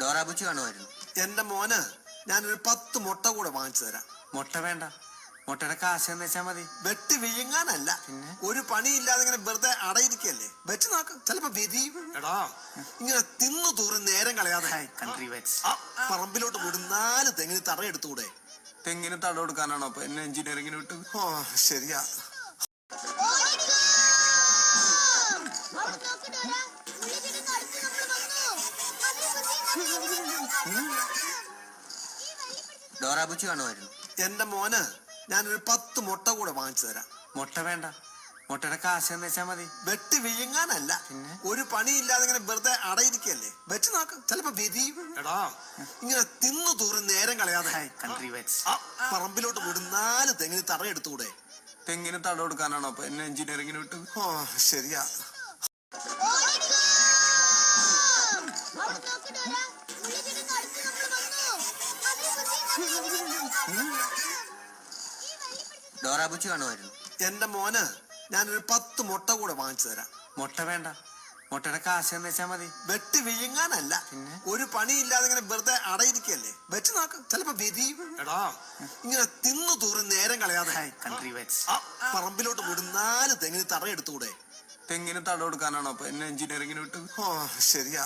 ഡോറാബുച്ചി കാണുമായിരുന്നു. എന്റെ മോന് ഞാനൊരു 10 മുട്ട കൂടെ വാങ്ങിച്ചു തരാം. മുട്ട വേണ്ട, മുട്ടയുടെ കാശ് എന്ന് വെച്ചാ മതി. വെട്ടി വിഴുങ്ങാനല്ല, പിന്നെ ഒരു പണിയില്ലാതെ ഇങ്ങനെ വെറുതെ അടയിരിക്കല്ലേ, വെച്ച് നോക്ക്, ചിലപ്പോ വിരിയും. എടാ ഇങ്ങനെ തിന്നു തൂറി നേരം കളയാതെ കൺട്രി വെറ്റ്സ്. പറമ്പിലോട്ട് പോയി 4 തെങ്ങിന് തറയെടുത്തുകൂടെ? തെങ്ങിന് തട കൊടുക്കാനാണോ അപ്പൊ എന്നെ എഞ്ചിനീയറിംഗിന് വിട്ടു? ആ ശരിയാ. ഡോറാബുച്ചി കാണുമായിരുന്നു. എന്റെ മോന് ഞാനൊരു 10 മുട്ട കൂടെ വാങ്ങിച്ചു തരാം. മുട്ട വേണ്ട, മുട്ടയുടെ കാശ് എന്ന് വെച്ചാ മതി. വെട്ടി വിഴുങ്ങാനല്ല, പിന്നെ ഒരു പണിയില്ലാതെ ഇങ്ങനെ വെറുതെ അടയിരിക്കല്ലേ, വെച്ച് നോക്ക്, ചിലപ്പോ വിരിയും. എടാ ഇങ്ങനെ തിന്നു തൂറി നേരം കളയാതെ കൺട്രി വെറ്റ്സ്. പറമ്പിലോട്ട് പോയി 4 തെങ്ങിന് തറയെടുത്തുകൂടെ? തെങ്ങിന് തട കൊടുക്കാനാണോ അപ്പൊ എന്നെ എഞ്ചിനീയറിംഗിന് വിട്ടു? ആ ശരിയാ. ഡോറാബുച്ചി കാണുമായിരുന്നു. എന്റെ മോന് ഞാനൊരു 10 മുട്ട കൂടെ വാങ്ങിച്ചു തരാം. മുട്ട വേണ്ട, മുട്ടയുടെ കാശ് എന്ന് വെച്ചാ മതി. വെട്ടി വിഴുങ്ങാനല്ല, പിന്നെ ഒരു പണിയില്ലാതെ ഇങ്ങനെ വെറുതെ അടയിരിക്കല്ലേ, വെച്ച് നോക്ക്, ചിലപ്പോ വിരിയും. എടാ ഇങ്ങനെ തിന്നു തൂറി നേരം കളയാതെ കൺട്രി വെറ്റ്സ്. പറമ്പിലോട്ട് പോയി 4 തെങ്ങിന് തറയെടുത്തുകൂടെ? തെങ്ങിന് തട കൊടുക്കാനാണോ അപ്പൊ എന്നെ എഞ്ചിനീയറിംഗിന് വിട്ടു? ആ ശരിയാ.